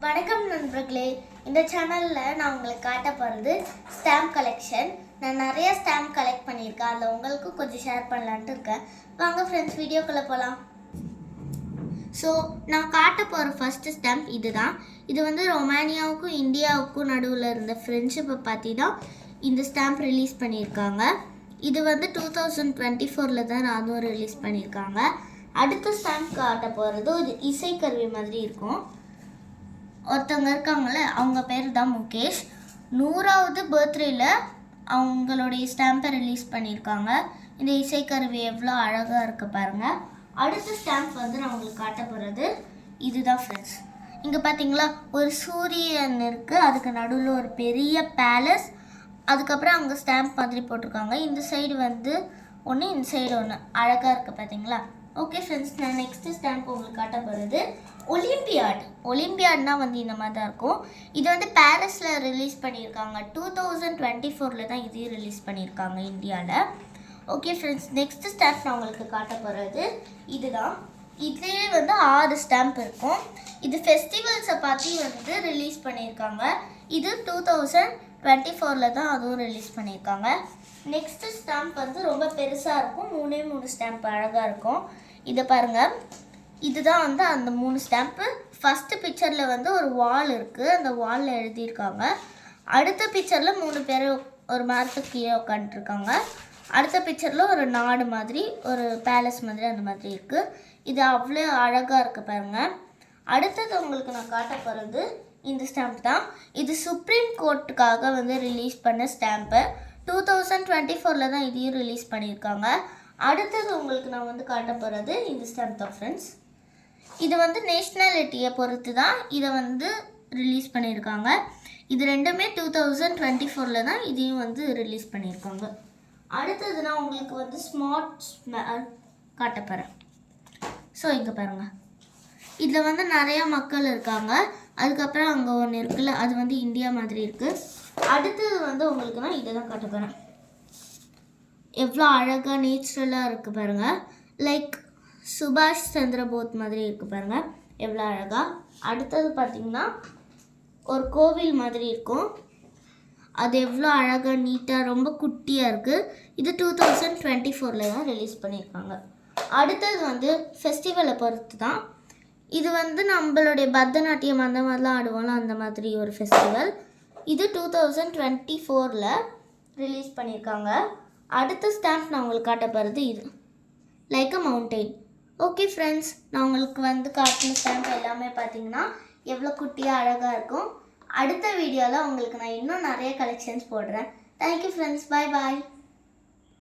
வணக்கம் நண்பர்களே, இந்த சேனலில் நான் உங்களுக்கு காட்ட போகிறது ஸ்டாம்ப் கலெக்ஷன். நான் நிறைய ஸ்டாம்ப் கலெக்ட் பண்ணியிருக்கேன். அதில் உங்களுக்கும் கொஞ்சம் ஷேர் பண்ணலான்ட்டு இருக்கேன். வாங்க ஃப்ரெண்ட்ஸ், வீடியோக்குள்ளே போகலாம். ஸோ நான் காட்ட போகிற ஃபஸ்ட்டு ஸ்டாம்ப் இதுதான். இது வந்து ரொமானியாவுக்கும் இந்தியாவுக்கும் நடுவில் இருந்த ஃப்ரெண்ட்ஷிப்பை பற்றி தான் இந்த ஸ்டாம்ப் ரிலீஸ் பண்ணியிருக்காங்க. இது வந்து 2024 தான் அதுவும் ரிலீஸ் பண்ணியிருக்காங்க. அடுத்த ஸ்டாம்ப் காட்ட போகிறது ஒரு இசைக்கருவி மாதிரி இருக்கும். ஒருத்தவங்க இருக்காங்களே, அவங்க பேர் தான் முகேஷ். 100வது பர்த்டேயில் அவங்களுடைய ஸ்டாம்பை ரிலீஸ் பண்ணியிருக்காங்க. இந்த இசைக்கருவி எவ்வளோ அழகாக இருக்கு பாருங்கள். அடுத்த ஸ்டாம்ப் வந்து நான் உங்களுக்கு காட்ட போகிறது இதுதான் ஃப்ரெண்ட்ஸ். இங்கே பார்த்தீங்களா, ஒரு சூரியன் இருக்குது, அதுக்கு நடுவில் ஒரு பெரிய பேலஸ், அதுக்கப்புறம் அவங்க ஸ்டாம்ப் மாதிரி போட்டிருக்காங்க. இந்த சைடு வந்து ஒன்று, இந்த சைடு ஒன்று, அழகாக இருக்குது பார்த்தீங்களா. ஓகே ஃப்ரெண்ட்ஸ், நான் நெக்ஸ்ட்டு ஸ்டாம்ப் உங்களுக்கு காட்ட போகிறது ஒலிம்பியாட்னா வந்து இந்த மாதிரி தான் இருக்கும். இது வந்து பாரிஸில் ரிலீஸ் பண்ணியிருக்காங்க. 2024 தான் இதையும் ரிலீஸ் பண்ணியிருக்காங்க இந்தியாவில். ஓகே ஃப்ரெண்ட்ஸ், நெக்ஸ்ட் ஸ்டாம்ப் நான் உங்களுக்கு காட்ட போகிறது இதுதான். இதுலேயே வந்து 6 ஸ்டாம்ப் இருக்கும். இது ஃபெஸ்டிவல்ஸை பற்றி வந்து ரிலீஸ் பண்ணியிருக்காங்க. இது 2024 தான் அதுவும் ரிலீஸ் பண்ணியிருக்காங்க. நெக்ஸ்ட்டு ஸ்டாம்ப் வந்து ரொம்ப பெருசாக இருக்கும். 3 ஸ்டாம்ப் அழகாக இருக்கும். இதை பாருங்கள், இதுதான் வந்து அந்த 3 ஸ்டாம்ப்பு. ஃபஸ்ட்டு பிக்சரில் வந்து ஒரு வால் இருக்குது, அந்த வாலில் எழுதியிருக்காங்க. அடுத்த பிக்சரில் 3 பேர் ஒரு மரத்துக்கு கீழே உட்காந்துருக்காங்க. அடுத்த பிக்சரில் ஒரு நாடு மாதிரி, ஒரு பேலஸ் மாதிரி அந்த மாதிரி இருக்குது. இது அவ்வளோ அழகாக இருக்குது பாருங்கள். அடுத்தது உங்களுக்கு நான் காட்ட போகிறது இந்த ஸ்டாம்ப் தான். இது சுப்ரீம் கோர்ட்டுக்காக வந்து ரிலீஸ் பண்ண ஸ்டாம்ப்பு. 2024 தான் இதையும் ரிலீஸ் பண்ணியிருக்காங்க. அடுத்தது உங்களுக்கு நான் வந்து காட்ட போகிறது இந்த ஸ்டாம்ப் தான் ஃப்ரெண்ட்ஸ். இது வந்து நேஷ்னாலிட்டியை பொறுத்து தான் இதை வந்து ரிலீஸ் பண்ணியிருக்காங்க. இது ரெண்டுமே 2024 தான் இதையும் வந்து ரிலீஸ் பண்ணியிருக்காங்க. அடுத்தது நான் உங்களுக்கு வந்து ஸ்மார்ட் காட்ட போகிறேன். ஸோ இங்கே பாருங்கள், இதில் வந்து நிறையா மக்கள் இருக்காங்க. அதுக்கப்புறம் அங்கே ஒன்று இருக்குல்ல, அது வந்து இந்தியா மாதிரி இருக்குது. அடுத்தது வந்து உங்களுக்கு நான் இதை தான் காட்ட போகிறேன். எவ்வளோ அழகாக நேச்சுரலாக இருக்குது பாருங்கள். லைக் சுபாஷ் சந்திர போஸ் மாதிரி இருக்குது பாருங்கள், எவ்வளோ அழகாக. அடுத்தது பார்த்திங்கன்னா ஒரு கோவில் மாதிரி இருக்கும். அது எவ்வளோ அழகாக நீட்டாக ரொம்ப குட்டியாக இருக்குது. இது 2024 தான் ரிலீஸ் பண்ணியிருக்காங்க. அடுத்தது வந்து ஃபெஸ்டிவலை பொறுத்து தான். இது வந்து நம்மளுடைய பரதநாட்டியம் அந்த மாதிரிலாம் ஆடுவோம்ல, அந்த மாதிரி ஒரு ஃபெஸ்டிவல். இது 2024 ரிலீஸ் பண்ணியிருக்காங்க. அடுத்த ஸ்டாம்ப் நான் உங்களுக்கு காட்ட போகிறது இது லைக் அ மவுண்டெயின். ஓகே ஃப்ரெண்ட்ஸ், நான் உங்களுக்கு வந்து காட்டின ஸ்டாம்ப் எல்லாமே பார்த்தீங்கன்னா எவ்வளோ குட்டியாக அழகாக இருக்கும். அடுத்த வீடியோவில் உங்களுக்கு நான் இன்னும் நிறைய கலெக்ஷன்ஸ் போடுறேன். தேங்க்யூ ஃப்ரெண்ட்ஸ், பாய் பாய்.